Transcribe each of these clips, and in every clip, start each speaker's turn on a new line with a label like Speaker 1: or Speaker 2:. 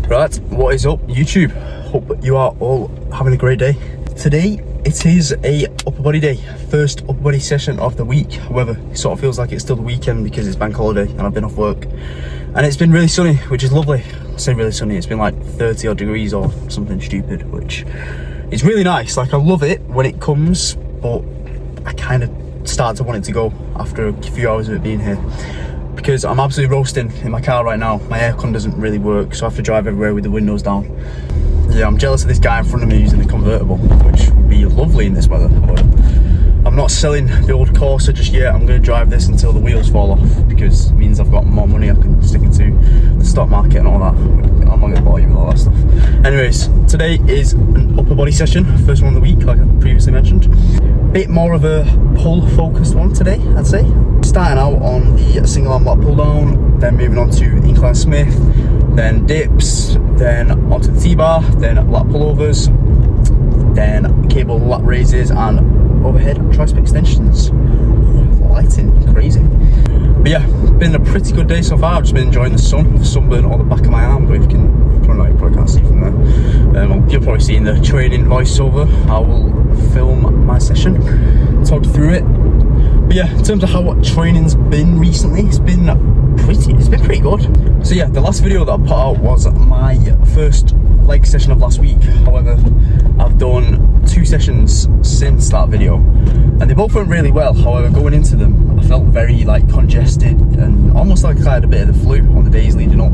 Speaker 1: Right, what is up YouTube? Hope you are all having a great day. Today it is a upper body day, first upper body session of the week. However, it sort of feels like it's still the weekend because it's bank holiday and I've been off work. And it's been really sunny, which is lovely. I say really sunny, it's been like 30 odd degrees or something stupid, which is really nice. Like, I love it when it comes, but I kind of start to want it to go after a few hours of it being here. Because I'm absolutely roasting in my car right now. My aircon doesn't really work, so I have to drive everywhere with the windows down. Yeah, I'm jealous of this guy in front of me using a convertible, which would be lovely in this weather. But I'm not selling the old Corsa just yet. I'm going to drive this until the wheels fall off, because it means I've got more money I can stick into the stock market and all that. I'm not going to bore you with all that stuff. Anyways, today is an upper body session, first one of the week, like I previously mentioned. Bit more of a pull focused one today, I'd say. Starting out on the single arm lat pull down, then moving on to incline Smith, then dips, then onto the T-bar, then lat pullovers, then cable lat raises and overhead tricep extensions. Lighting, crazy. But yeah, been a pretty good day so far. I've just been enjoying the sun. I've sunburned all the back of my arm, but if you can, probably can't see from there. You'll probably see in the training voiceover, I will film my session, talk through it. But yeah, in terms of how training's been recently, it's been pretty good. So yeah, the last video that I put out was my first leg session of last week. However, I've done 2 sessions since that video, and they both went really well. However, going into them, I felt very congested and almost like I had a bit of the flu on the days leading up,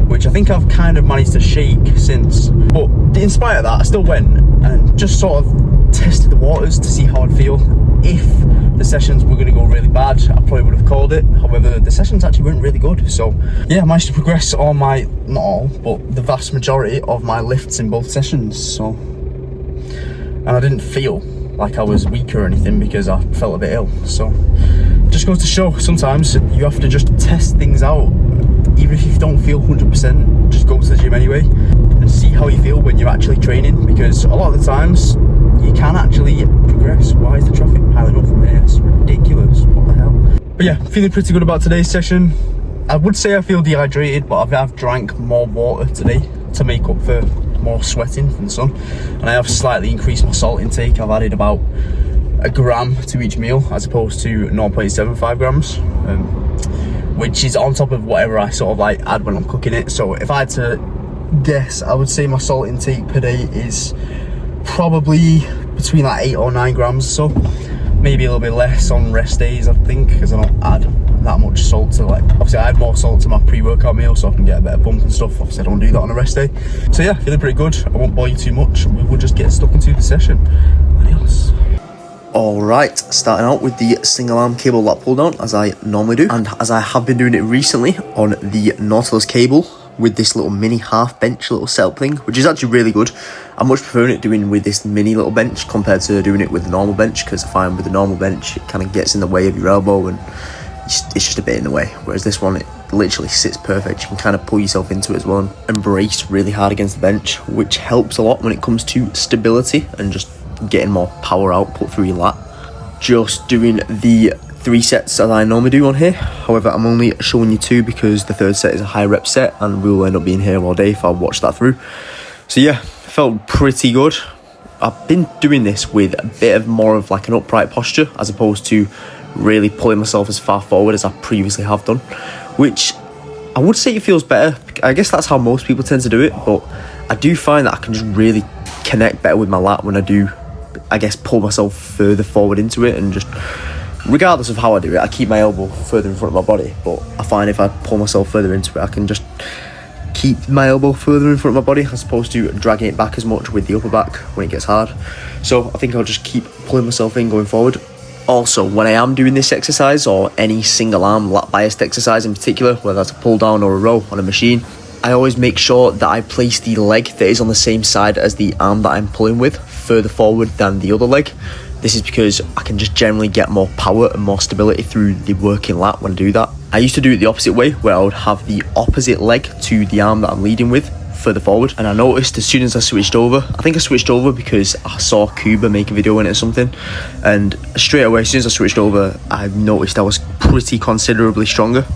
Speaker 1: which I think I've kind of managed to shake since. But in spite of that, I still went and just sort of tested the waters to see how I'd feel. If the sessions were going to go really bad, I probably would have called it. However, the sessions actually weren't really good. So yeah, I managed to progress on my, not all, but the vast majority of my lifts in both sessions. So, and I didn't feel like I was weak or anything because I felt a bit ill. So just goes to show, sometimes you have to just test things out. Even if you don't feel 100%, just go to the gym anyway and see how you feel when you're actually training, because a lot of the times you can actually progress. Why is the traffic piling up from here? It's ridiculous. What the hell? But yeah, feeling pretty good about today's session. I would say I feel dehydrated, but I've drank more water today to make up for more sweating from the sun, and I have slightly increased my salt intake. I've added about a gram to each meal as opposed to 0.75 grams, which is on top of whatever I sort of add when I'm cooking it. So if I had to guess, I would say my salt intake per day is probably between 8 or 9 grams or so. Maybe a little bit less on rest days, I think, because I don't add that much salt to obviously I add more salt to my pre-workout meal so I can get a better bump and stuff. Obviously I don't do that on a rest day. So yeah, feeling pretty good. I won't bore you too much. We will just get stuck into the session. Adios. Alright, starting out with the single arm cable lat pull down as I normally do, and as I have been doing it recently on the Nautilus cable with this little mini half bench little setup thing, which is actually really good. I'm much preferring it doing with this mini little bench compared to doing it with the normal bench, because I find with the normal bench it kind of gets in the way of your elbow and it's just a bit in the way, whereas this one, it literally sits perfect. You can kind of pull yourself into it as well and brace really hard against the bench, which helps a lot when it comes to stability and just getting more power output through your lat. Just doing the 3 sets as I normally do on here. However, I'm only showing you 2 because the 3rd set is a high rep set and we'll end up being here all day if I watch that through. So yeah, felt pretty good. I've been doing this with a bit of more of an upright posture as opposed to really pulling myself as far forward as I previously have done, which I would say it feels better. I guess that's how most people tend to do it, but I do find that I can just really connect better with my lat when I do, I guess, pull myself further forward into it. And just regardless of how I do it, I keep my elbow further in front of my body, but I find if I pull myself further into it, I can just keep my elbow further in front of my body as opposed to dragging it back as much with the upper back when it gets hard. So I think I'll just keep pulling myself in going forward. Also, when I am doing this exercise, or any single arm lat biased exercise in particular, whether that's a pull down or a row on a machine, I always make sure that I place the leg that is on the same side as the arm that I'm pulling with further forward than the other leg. This is because I can just generally get more power and more stability through the working lat when I do that. I used to do it the opposite way, where I would have the opposite leg to the arm that I'm leading with further forward, and I noticed as soon as I switched over, I think I switched over because I saw Kuba make a video in it or something, and straight away as soon as I switched over I noticed I was pretty considerably stronger,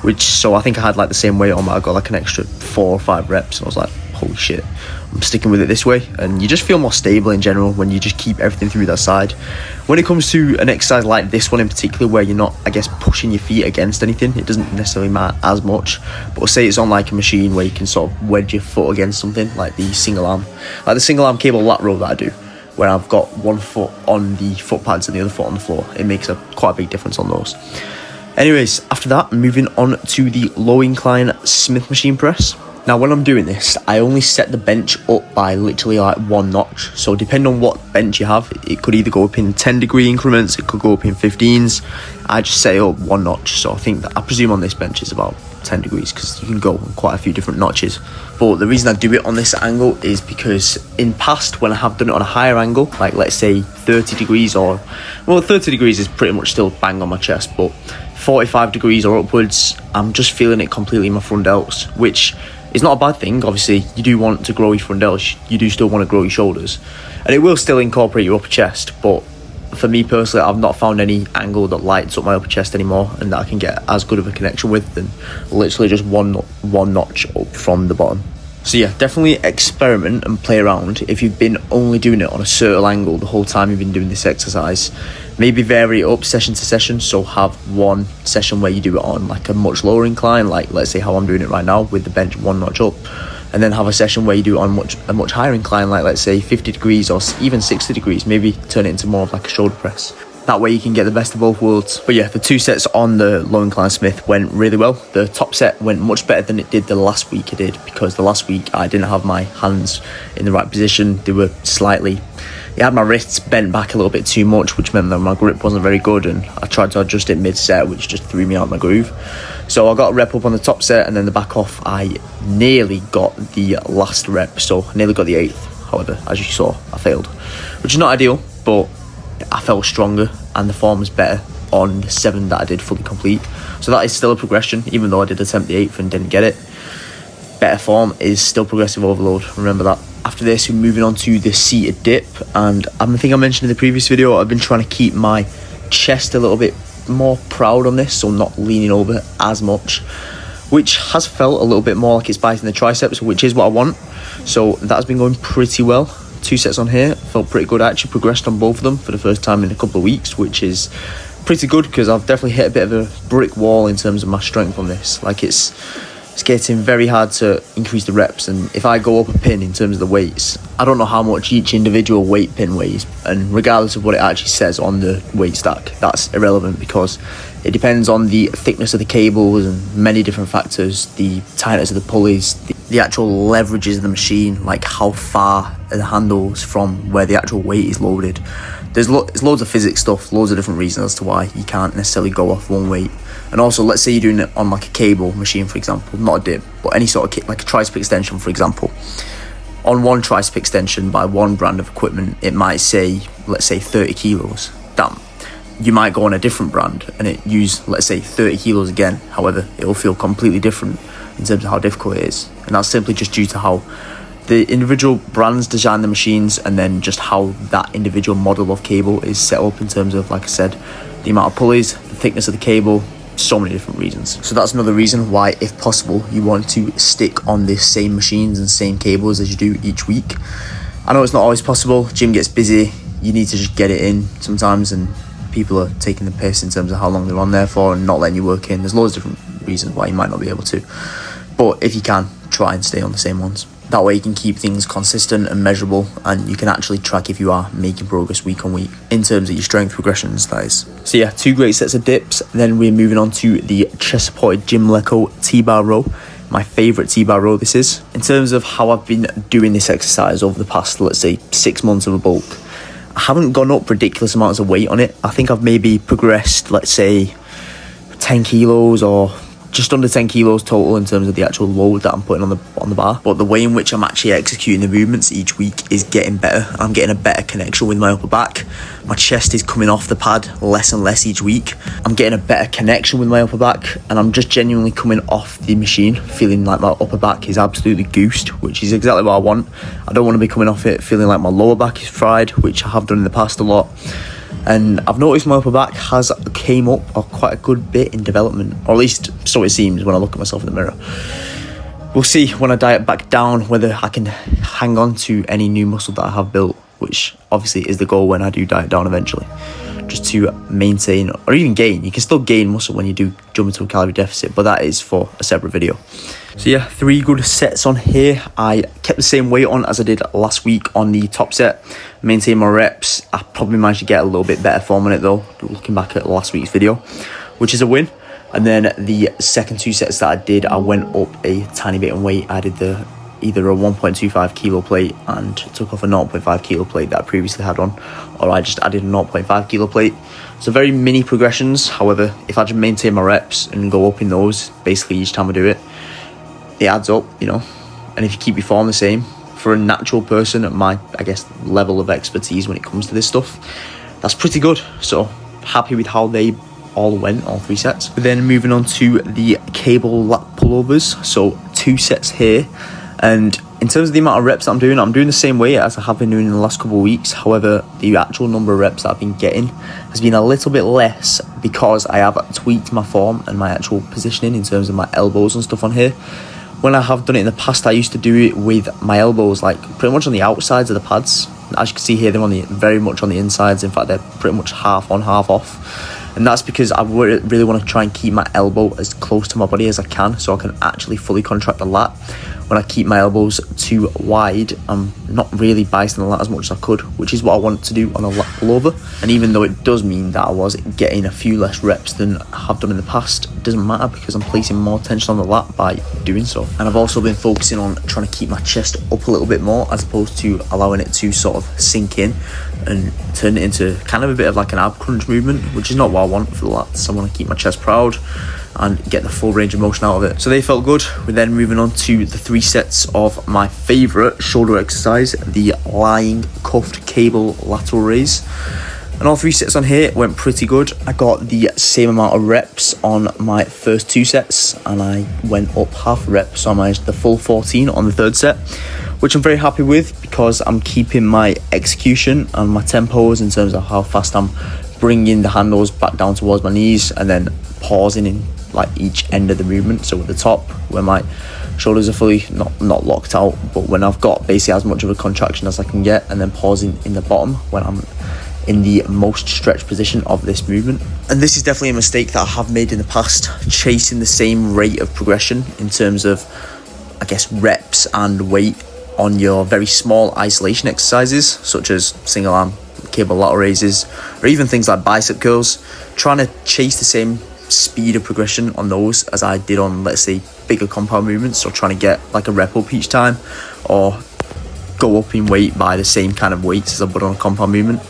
Speaker 2: which, so I think I had like the same weight on, but I got like an extra 4 or 5 reps, and I was like, holy shit, I'm sticking with it this way. And you just feel more stable in general when you just keep everything through that side. When it comes to an exercise like this one in particular, where you're not, I guess, pushing your feet against anything, it doesn't necessarily matter as much. But say it's on like a machine where you can sort of wedge your foot against something, like the single arm cable lat row that I do, where I've got one foot on the foot pads and the other foot on the floor. It makes quite a big difference on those. Anyways, after that, moving on to the low incline Smith machine press. Now, when I'm doing this, I only set the bench up by literally like 1 notch. So depending on what bench you have, it could either go up in 10-degree increments, it could go up in 15s. I just set it up 1 notch. So I presume on this bench is about 10 degrees, because you can go on quite a few different notches. But the reason I do it on this angle is because in past, when I have done it on a higher angle, like let's say 30 degrees or, well, 30 degrees is pretty much still bang on my chest, but 45 degrees or upwards, I'm just feeling it completely in my front delts, which is not a bad thing. Obviously, you do want to grow your front delts, you do still want to grow your shoulders, and it will still incorporate your upper chest. But for me personally, I've not found any angle that lights up my upper chest anymore and that I can get as good of a connection with than literally just one notch up from the bottom. So yeah, definitely experiment and play around. If you've been only doing it on a certain angle the whole time you've been doing this exercise, maybe vary it up session to session. So have one session where you do it on like a much lower incline, like let's say how I'm doing it right now with the bench 1 notch up, and then have a session where you do it on a much higher incline, like let's say 50 degrees or even 60 degrees, maybe turn it into more of like a shoulder press. That way you can get the best of both worlds. But yeah, the 2 sets on the low incline Smith went really well. The top set went much better than it did the last week it did, because the last week I didn't have my hands in the right position. They were slightly, it had my wrists bent back a little bit too much, which meant that my grip wasn't very good, and I tried to adjust it mid-set, which just threw me out of my groove. So I got a rep up on the top set, and then the back off, I nearly got the last rep, so I nearly got the 8th. However, as you saw, I failed, which is not ideal, but I felt stronger and the form was better on the 7 that I did fully complete. So that is still a progression, even though I did attempt the 8th and didn't get it. Better form is still progressive overload, remember that. After this, we're moving on to the seated dip, and I think I mentioned in the previous video, I've been trying to keep my chest a little bit more proud on this, so not leaning over as much, which has felt a little bit more like it's biting the triceps, which is what I want. So that has been going pretty well. 2 sets on here, felt pretty good. I actually progressed on both of them for the first time in a couple of weeks, which is pretty good, because I've definitely hit a bit of a brick wall in terms of my strength on this. Like it's getting very hard to increase the reps, and if I go up a pin in terms of the weights, I don't know how much each individual weight pin weighs, and regardless of what it actually says on the weight stack, that's irrelevant, because it depends on the thickness of the cables and many different factors, the tightness of the pulleys, the actual leverages of the machine, like how far are the handles from where the actual weight is loaded. There's loads of physics stuff, loads of different reasons as to why you can't necessarily go off one weight. And also, let's say you're doing it on like a cable machine, for example, not a dip, but any sort of like a tricep extension, for example. On one tricep extension by one brand of equipment, it might say, let's say 30 kilos. Damn. You might go on a different brand and it use, let's say 30 kilos again. However, it will feel completely different in terms of how difficult it is. And that's simply just due to how the individual brands design the machines, and then just how that individual model of cable is set up in terms of, like I said, the amount of pulleys, the thickness of the cable, so many different reasons. So that's another reason why, if possible, you want to stick on the same machines and same cables as you do each week. I know it's not always possible, gym gets busy, you need to just get it in sometimes, and people are taking the piss in terms of how long they're on there for and not letting you work in. There's loads of different reasons why you might not be able to, but if you can, try and stay on the same ones. That way you can keep things consistent and measurable, and you can actually track if you are making progress week on week in terms of your strength progressions, that is. So yeah, 2 great sets of dips. Then we're moving on to the chest supported Gymleco T-bar row. My favourite T-bar row this is. In terms of how I've been doing this exercise over the past, let's say, 6 months of a bulk, I haven't gone up ridiculous amounts of weight on it. I think I've maybe progressed, let's say, 10 kilos or just under 10 kilos total in terms of the actual load that I'm putting on the bar. But the way in which I'm actually executing the movements each week is getting better. I'm getting a better connection with my upper back. My chest is coming off the pad less and less each week. I'm getting a better connection with my upper back, and I'm just genuinely coming off the machine feeling like my upper back is absolutely goosed, which is exactly what I want. I don't want to be coming off it feeling like my lower back is fried, which I have done in the past a lot. And I've noticed my upper back has came up quite a good bit in development, or at least so it seems when I look at myself in the mirror. We'll see when I diet back down whether I can hang on to any new muscle that I have built, which obviously is the goal when I do diet down eventually, just to maintain or even gain. You can still gain muscle when you do jump into a calorie deficit, but that is for a separate video. So yeah, 3 good sets on here. I kept the same weight on as I did last week on the top set, maintain my reps. I probably managed to get a little bit better form on it though, looking back at last week's video, which is a win. And then the second 2 sets that I did, I went up a tiny bit in weight. I did either a 1.25 kilo plate and took off a 0.5 kilo plate that I previously had on, or I just added a 0.5 kilo plate. So very mini progressions. However, if I just maintain my reps and go up in those basically each time I do it, it adds up, you know. And if you keep your form the same, for a natural person at my, I guess, level of expertise when it comes to this stuff, that's pretty good. So happy with how they all went, all 3 sets. But then moving on to the cable lat pullovers. So 2 sets here. And in terms of the amount of reps that I'm doing the same way as I have been doing in the last couple of weeks. However, the actual number of reps that I've been getting has been a little bit less because I have tweaked my form and my actual positioning in terms of my elbows and stuff on here. When I have done it in the past, I used to do it with my elbows like pretty much on the outsides of the pads. As you can see here, they're very much on the insides. In fact, they're pretty much half on, half off. And that's because I really want to try and keep my elbow as close to my body as I can, so I can actually fully contract the lat. When I keep my elbows too wide, I'm not really biasing the lat as much as I could, which is what I want to do on a lat pullover. And even though it does mean that I was getting a few less reps than I have done in the past, it doesn't matter because I'm placing more tension on the lat by doing so. And I've also been focusing on trying to keep my chest up a little bit more as opposed to allowing it to sort of sink in and turn it into kind of a bit of like an ab crunch movement, which is not what I want for the lats. I want to keep my chest proud and get the full range of motion out of it. So they felt good. We're then moving on to the 3 sets of my favourite shoulder exercise, the lying cuffed cable lateral raise. And all 3 sets on here went pretty good. I got the same amount of reps on my first 2 sets and I went up half rep, so I managed the full 14 on the 3rd set, which I'm very happy with because I'm keeping my execution and my tempos in terms of how fast I'm bringing the handles back down towards my knees and then pausing in like each end of the movement. So at the top where my shoulders are fully not locked out, but when I've got basically as much of a contraction as I can get, and then pausing in the bottom when I'm in the most stretched position of this movement. And this is definitely a mistake that I have made in the past, chasing the same rate of progression in terms of, I guess, reps and weight on your very small isolation exercises such as single arm cable lateral raises or even things like bicep curls, trying to chase the same speed of progression on those as I did on, let's say, bigger compound movements, so trying to get like a rep up each time or go up in weight by the same kind of weights as I put on a compound movement.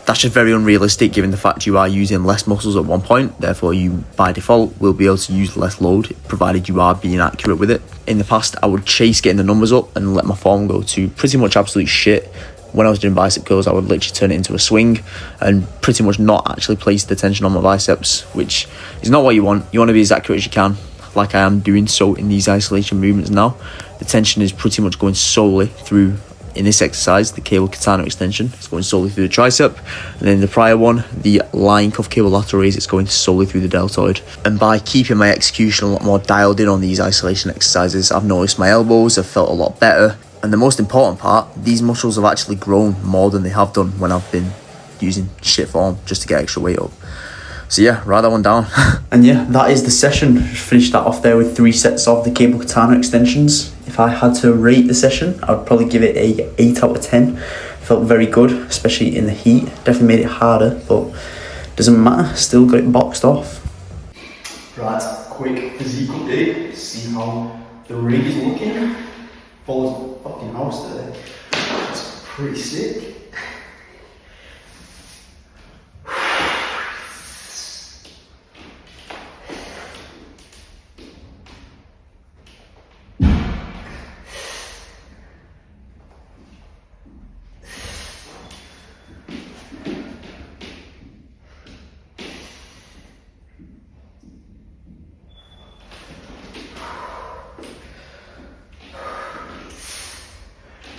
Speaker 2: That's just very unrealistic given the fact you are using less muscles at one point, therefore you by default will be able to use less load provided you are being accurate with it. In the past I would chase getting the numbers up and let my form go to pretty much absolute shit. When I was doing bicep curls, I would literally turn it into a swing and pretty much not actually place the tension on my biceps, which is not what you want. You want to be as accurate as you can, like I am doing so in these isolation movements now. The tension is pretty much going solely through, in this exercise, the cable katana extension. It's going solely through the tricep. And then the prior one, the lying cuff cable lateral raise, it's going solely through the deltoid. And by keeping my execution a lot more dialed in on these isolation exercises, I've noticed my elbows have felt a lot better. And the most important part, these muscles have actually grown more than they have done when I've been using shit form just to get extra weight up. So yeah, write that one down. And yeah, that is the session. Just finished that off there with 3 sets of the cable katana extensions. If I had to rate the session, I would probably give it a 8 out of 10. Felt very good, especially in the heat. Definitely made it harder, but doesn't matter. Still got it boxed off. Right, quick physique update. See how the rig is looking. Follows a fucking house today. It's pretty sick.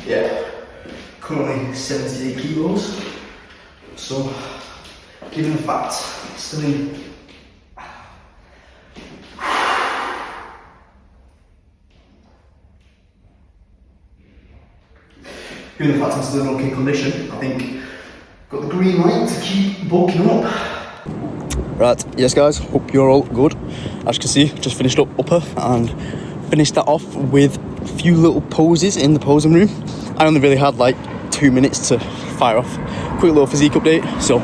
Speaker 2: Yeah, currently 78 kilos, so
Speaker 1: given the fact still in. Given the fact I'm still in okay condition, I think got the green light to keep bulking up. Right, yes guys, hope you're all good. As you can see, just finished up upper and finished that off with a few little poses in the posing room. I only really had like 2 minutes to fire off. Quick little physique update, so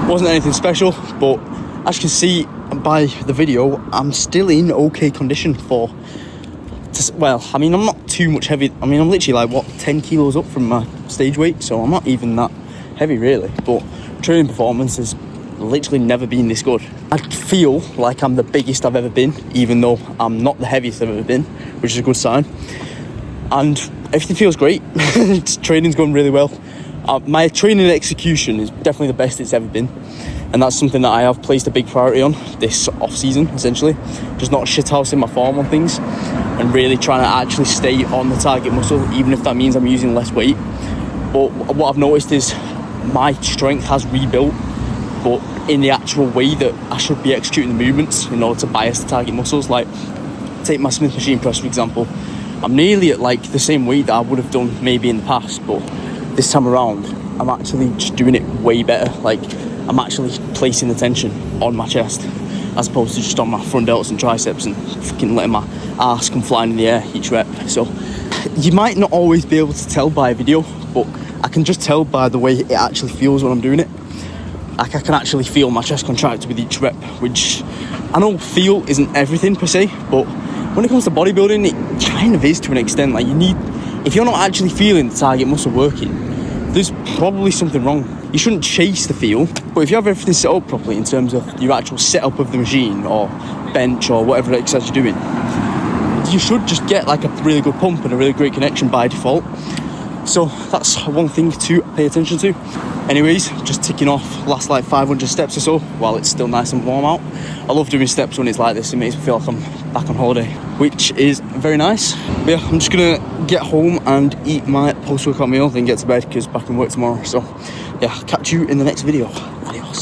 Speaker 1: wasn't anything special, but as you can see by the video, I'm still in okay condition for, well, I mean, I'm not too much heavy. I mean, I'm literally like, what, 10 kilos up from my stage weight, so I'm not even that heavy really, but training performance has literally never been this good. I feel like I'm the biggest I've ever been, even though I'm not the heaviest I've ever been, which is a good sign. And everything feels great. Training's going really well. My training execution is definitely the best it's ever been, and that's something that I have placed a big priority on this off season, essentially. Just not shithousing my form on things and really trying to actually stay on the target muscle, even if that means I'm using less weight. But what I've noticed is my strength has rebuilt, but in the actual way that I should be executing the movements in order to bias the target muscles. Like, take my Smith machine press for example. I'm nearly at like the same weight that I would have done maybe in the past, but this time around I'm actually just doing it way better. Like, I'm actually placing the tension on my chest as opposed to just on my front delts and triceps and fucking letting my ass come flying in the air each rep. So you might not always be able to tell by a video, but I can just tell by the way it actually feels when I'm doing it. Like, I can actually feel my chest contract with each rep, which I know feel isn't everything per se, but when it comes to bodybuilding, it kind of is to an extent. Like, if you're not actually feeling the target muscle working, there's probably something wrong. You shouldn't chase the feel, but if you have everything set up properly in terms of your actual setup of the machine or bench or whatever exercise you're doing, you should just get like a really good pump and a really great connection by default. So that's one thing to pay attention to. Anyways, just ticking off last like 500 steps or so while it's still nice and warm out. I love doing steps when it's like this. It makes me feel like I'm back on holiday, which is very nice. But yeah, I'm just gonna get home and eat my post-workout meal, then get to bed because back in work tomorrow. So yeah, catch you in the next video. Adios.